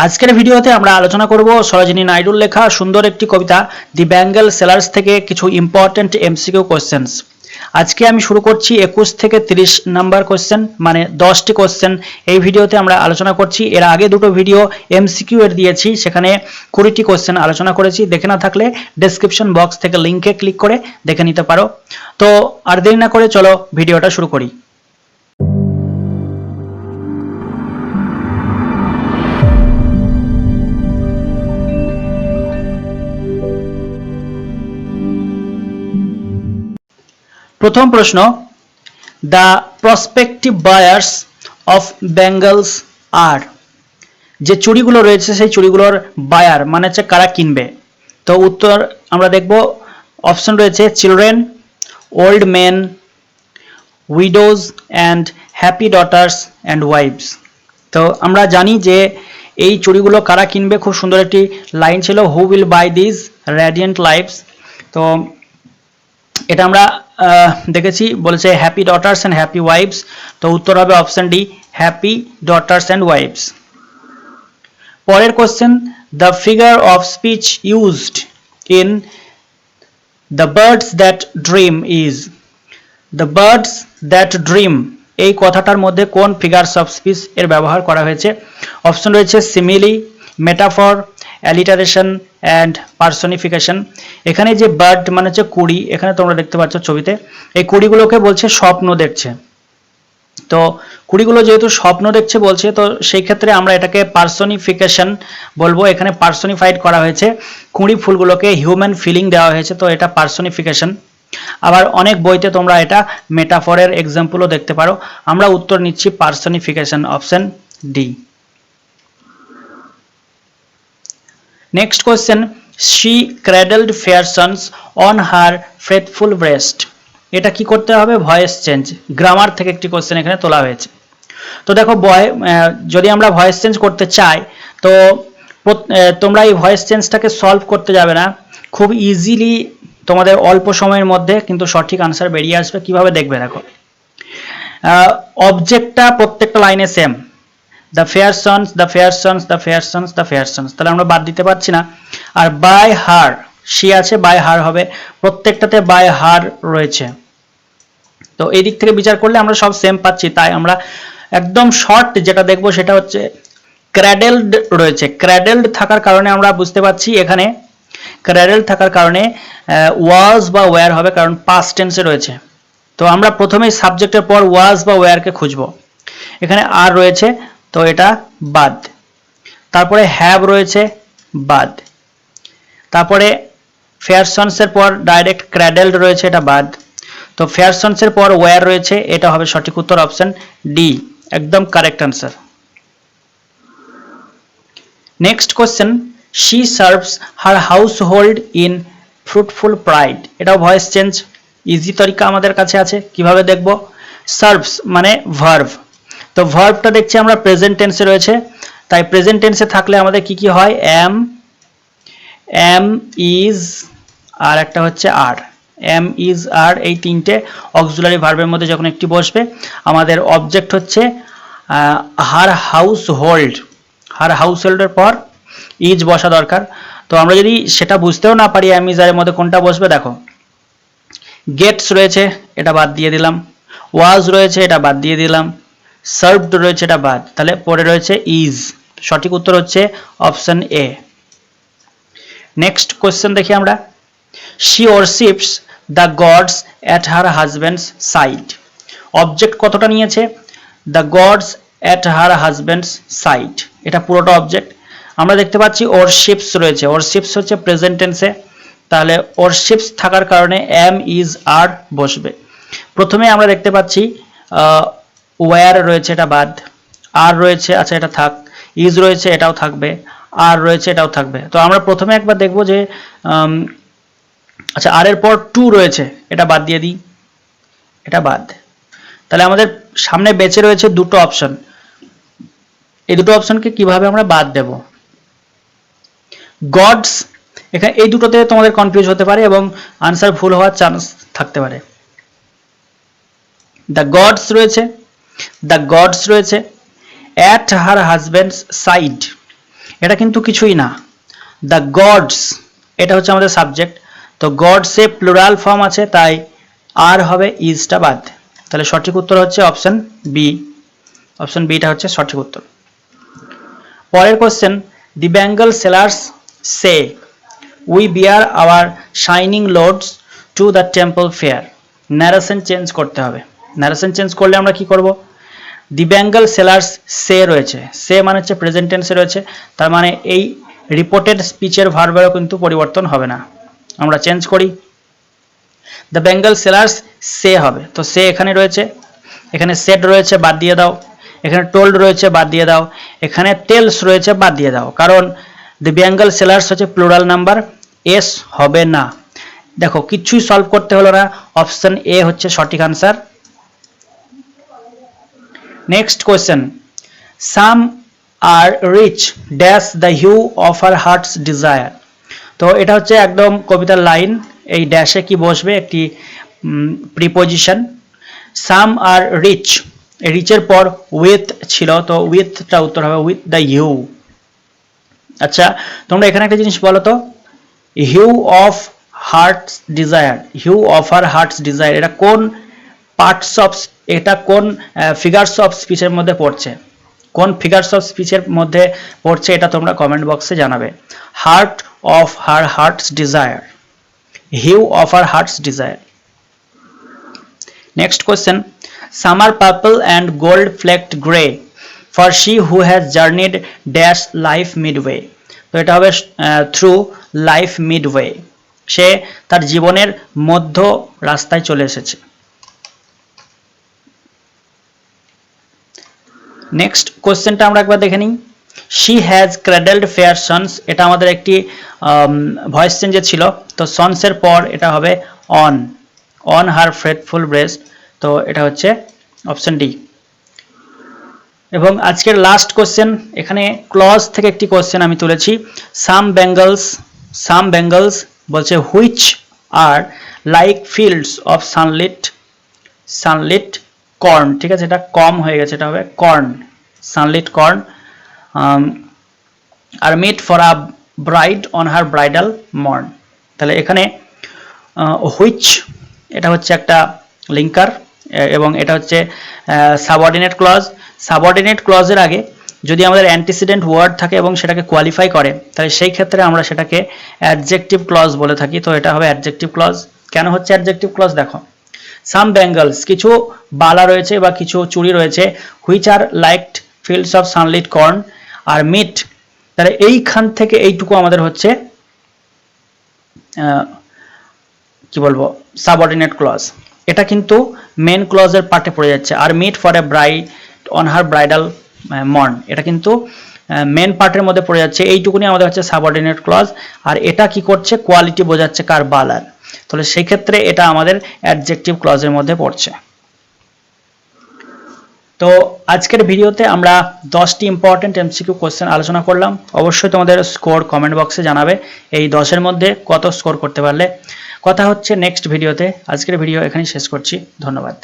আজকের ভিডিওতে আমরা আলোচনা করব সরোজিনী নাইডুর লেখা সুন্দর একটি কবিতা দি বেঙ্গল সেলার্স থেকে কিছু ইম্পর্টেন্ট এমসিকিউ কোশ্চেন্স। আজকে আমি শুরু করছি 21 থেকে 30 নাম্বার কোশ্চেন, মানে 10টি কোশ্চেন এই ভিডিওতে আমরা আলোচনা করছি। এর আগে দুটো ভিডিও এমসিকিউ এর দিয়েছি, সেখানে 20টি কোশ্চেন আলোচনা করেছি। দেখে না থাকলে ডেসক্রিপশন বক্স থেকে লিঙ্কে ক্লিক করে দেখে নিতে পারো। তো আর দেরি না করে চলো ভিডিওটা শুরু করি। প্রথম প্রশ্ন, the prospective buyers of bangles আর, যে চুড়িগুলো রয়েছে সেই চুড়িগুলোর বায়ার মানে হচ্ছে কারা কিনবে। তো উত্তর আমরা দেখব, অপশন রয়েছে children, old men, widows and happy daughters and wives. তো আমরা জানি যে এই চুড়িগুলো কারা কিনবে, খুব সুন্দর একটি লাইন ছিল, who will buy this radiant lifes. তো এটা আমরা দেখেছি, বলেছে happy daughters and happy wifes. তো উত্তর হবে option D, happy daughters and wifes. পরের question, the figure of speech used in the birds that dream is. The birds that dream এই কথাটার মধ্যে কোন ফিগারস অফ স্পিচ এর ব্যবহার করা হয়েছে? অপশন রয়েছে simile, metaphor, alliteration and personification. এখানে যে বার্ড মানে হচ্ছে কুড়ি, এখানে তোমরা দেখতে পাচ্ছ ছবিতে, এই কুড়িগুলোকে বলছে স্বপ্ন দেখছে। তো কুড়িগুলো যেহেতু স্বপ্ন দেখছে বলছে, তো সেই ক্ষেত্রে আমরা এটাকে পার্সনিফিকেশন বলবো। এখানে পার্সনিফাইড করা হয়েছে, কুড়ি ফুলগুলোকে হিউম্যান ফিলিং দেওয়া হয়েছে, তো এটা পার্সনিফিকেশন। আবার অনেক বইতে তোমরা এটা মেটাফরের এক্সাম্পলও দেখতে পারো। আমরা উত্তর নিচ্ছি personification, option D. Next question, she cradled fair sons on her faithful breast. এটা কি করতে হবে? ভয়েস চেঞ্জ, গ্রামার থেকে একটি কোয়েশ্চেন এখানে তোলা হয়েছে। তো দেখো, যদি আমরা ভয়েস চেঞ্জ করতে চাই, তো তোমরা এই ভয়েস চেঞ্জটাকে সলভ করতে যাবে না, খুব ইজিলি তোমাদের অল্প সময়ের মধ্যে কিন্তু সঠিক আনসার বেরিয়ে আসবে। কিভাবে দেখবে দেখো, অবজেক্টটা প্রত্যেকটা লাইনে same, the fair sons, the fair sons, the fair sons, the fair sons, তাহলে আমরা বাদ দিতে পারছি না। আর বাই হার, শি আছে, বাই হার হবে, প্রত্যেকটাতে বাই হার রয়েছে। তো এই দিক থেকে বিচার করলে আমরা সব সেম পাচ্ছি, তাই আমরা একদম শর্ট যেটা দেখবো সেটা হচ্ছে ক্র্যাডেলড রয়েছে। ক্র্যাডেলড থাকার কারণে আমরা বুঝতে পারছি এখানে ক্র্যাডেলড থাকার কারণে ওয়াজ বা ওয়্যার হবে, কারণ পাস্ট টেন্সে রয়েছে। তো আমরা প্রথমেই সাবজেক্টের পর ওয়াজ বা ওয়্যারকে খুঁজবো। এখানে আর রয়েছে, তো এটা বাদ। তারপরে হ্যাভ রয়েছে, বাদ। তারপরে ফেয়ার সন্সের পর ডাইরেক্ট ক্র্যাডেলড রয়েছে, এটা বাদ। তো ফেয়ার সন্সের পর ওয়্যার রয়েছে, এটা হবে সঠিক উত্তর, অপশন ডি, একদম correct answer. Next question, she serves her house hold in fruitful pride. এটাও ভয়েস চেঞ্জ, ইজি তরিকা আমাদের কাছে আছে। কিভাবে দেখব? সার্ভস মানে ভার্ভ, তো ভার্বটা দেখছি আমরা প্রেজেন্ট টেন্সে রয়েছে, তাই প্রেজেন্ট টেন্সে থাকলে আমাদের কি কি হয়? এম, এম ইজ, আর একটা হচ্ছে আর। এম ইজ আর, এই তিনটে অক্সিলারি ভার্বের মধ্যে যখন একটি বসবে, আমাদের অবজেক্ট হচ্ছে হার হাউস হোল্ড। হার হাউস হোল্ডের পর ইজ বসা দরকার। তো আমরা যদি সেটা বুঝতেও না পারি এম ইজ আর এর মধ্যে কোনটা বসবে, দেখো গেটস রয়েছে, এটা বাদ দিয়ে দিলাম। ওয়াজ রয়েছে, এটা বাদ দিয়ে দিলাম। সার্ভড রয়েছে, এটা বাদ। তাহলে পরে রয়েছে ইজ, সঠিক উত্তর হচ্ছে অপশন এ। নেক্সট কোয়েশ্চেন দেখি আমরা, she worships the gods at her husband's side. Object কতটা নিয়েছে? The gods at her husband's side, এটা পুরোটা অবজেক্ট। আমরা দেখতে পাচ্ছি ওরশিপস রয়েছে, ওরশিপস হচ্ছে প্রেজেন্ট টেন্সে, তাহলে ওরশিপস থাকার কারণে এম ইজ আর বসবে। প্রথমে আমরা দেখতে পাচ্ছি ওয়্যার রয়েছে, এটা বাদ। আর রয়েছে, আচ্ছা এটা থাক। ইজ রয়েছে, এটাও থাকবে। আর রয়েছে, এটাও থাকবে। তো আমরা প্রথমে একবার দেখবো যে আচ্ছা আর এর পর টু রয়েছে, এটা বাদ দিয়ে দিই, এটা বাদ। তাহলে আমাদের সামনে বেঁচে রয়েছে দুটো অপশন। এই দুটো অপশনকে কিভাবে আমরা বাদ দেব? গডস, এখানে এই দুটোতে তোমাদের কনফিউজ হতে পারে এবং আনসার ভুল হওয়ার চান্স থাকতে পারে। দ্য গডস রয়েছে, দ্য গডস রয়েছে, অ্যাট হার হাজব্যান্ডস সাইড, এটা কিন্তু কিছুই না। দ্য গডস এটা হচ্ছে আমাদের সাবজেক্ট, তো গডসে প্লুরাল ফর্ম আছে, তাই আর হবে ইজটা বাদ। তাহলে সঠিক উত্তর হচ্ছে অপশন বি। অপশন বিটা হচ্ছে সঠিক উত্তর। পরের question, the bangle sellers say we bear our shining loads to the temple fair. Narration change করতে হবে। ন্যারেশন চেঞ্জ করলে আমরা কি করব? দি বেঙ্গল সেলার্স সে রয়েছে, সে মানে হচ্ছে প্রেজেন্ট টেন্সে রয়েছে, তার মানে এই রিপোর্টেড স্পিচের ভার্বেরও কিন্তু পরিবর্তন হবে না। আমরা চেঞ্জ করি, দ্য বেঙ্গল সেলার্স সে হবে, তো সে এখানে রয়েছে, এখানে সেড রয়েছে, বাদ দিয়ে দাও। এখানে টোল্ড রয়েছে, বাদ দিয়ে দাও। এখানে টেলস রয়েছে, বাদ দিয়ে দাও, কারণ দি বেঙ্গল সেলার্স হচ্ছে প্লুরাল নাম্বার, এস হবে না। দেখো কিছুই সলভ করতে হলো না, অপশন এ হচ্ছে সঠিক answer. Next question, some are rich dash the hue of her hertz desire. তো এটা হচ্ছে একদম কবিতার লাইন, এই ড্যাশে কি বসবে? একটি প্রিপোজিশন। সাম আর রিচ, রিচের পর উইথ ছিল, তো উইথটা উত্তর হবে উইথ দ্য হিউ। আচ্ছা তোমরা এখানে একটা জিনিস বলো তো, hue of hearts desire, hue of her hertz desire, এটা কোন পার্টস অফ, এটা কোন ফিগার্স অফ স্পিচের মধ্যে পড়ছে? কোন ফিগার্স অফ স্পিচের মধ্যে পড়ছে এটা তোমরা কমেন্ট বক্সে জানাবে। Heart of her heart's desire, hue of her hertz desire. Next question, summer purple and gold flecked grey for she who has journeyed dash life midway. তো এটা হবে থ্রু লাইফ মিডওয়ে, সে তার জীবনের মধ্য রাস্তায় চলে এসেছে। নেক্সট কোশ্চেনটা আমরা একবার দেখে নিই। শি হ্যাজ ক্র্যাডেলড ফেয়ার সন্স, এটা আমাদের একটি ভয়েস চেঞ্জে ছিল, তো সন্সের পর এটা হবে on, on her faithful breast, তো এটা হচ্ছে অপশন ডি। এবং আজকের লাস্ট কোশ্চেন, এখানে ক্লজ থেকে একটি কোশ্চেন আমি তুলেছি। সাম বেঙ্গলস বলছে which are like fields of sunlit corn, ঠিক আছে, এটা কম হয়ে গেছে, এটা হবে corn, sunlit corn, are meet for a bride on her bridal morn. তাহলে এখানে হুইচ এটা হচ্ছে একটা লিঙ্কার, এবং এটা হচ্ছে সাবঅর্ডিনেট ক্লজ। সাবঅর্ডিনেট ক্লজের আগে যদি আমাদের অ্যান্টিসিডেন্ট ওয়ার্ড থাকে এবং সেটাকে কোয়ালিফাই করে, তাহলে সেই ক্ষেত্রে আমরা সেটাকে অ্যাডজেক্টিভ ক্লজ বলে থাকি, তো এটা হবে অ্যাডজেক্টিভ ক্লজ। কেন হচ্ছে অ্যাডজেক্টিভ ক্লজ? দেখো, সাম ব্যাঙ্গলস, কিছু বালা রয়েছে বা কিছু চুড়ি রয়েছে, which are liked fields of sunlit corn are meet, তাহলে এইখান থেকে এইটুকু আমাদের হচ্ছে কি বলবো, সাবঅর্ডিনেট ক্লজ। এটা কিন্তু মেন ক্লজের পার্টে পড়ে যাচ্ছে। আর meet for a bride on her bridal morn, এটা কিন্তু মেন পার্টের মধ্যে পড়ে যাচ্ছে, এইটুকুনি আমাদের হচ্ছে সাবঅর্ডিনেট ক্লজ। আর এটা কি করছে? কোয়ালিটি বোঝাচ্ছে কার? বালার। তাহলে সেই ক্ষেত্রে এটা আমাদের অ্যাডজেক্টিভ ক্লজের মধ্যে পড়ছে। তো আজকের ভিডিওতে আমরা 10টি ইম্পর্টেন্ট এমসিকিউ কোশ্চেন আলোচনা করলাম। অবশ্যই তোমাদের স্কোর কমেন্ট বক্সে জানাবে, এই 10-এর মধ্যে কত স্কোর করতে পারলে। কথা হচ্ছে নেক্সট ভিডিওতে। আজকের ভিডিও এখানেই শেষ করছি, ধন্যবাদ।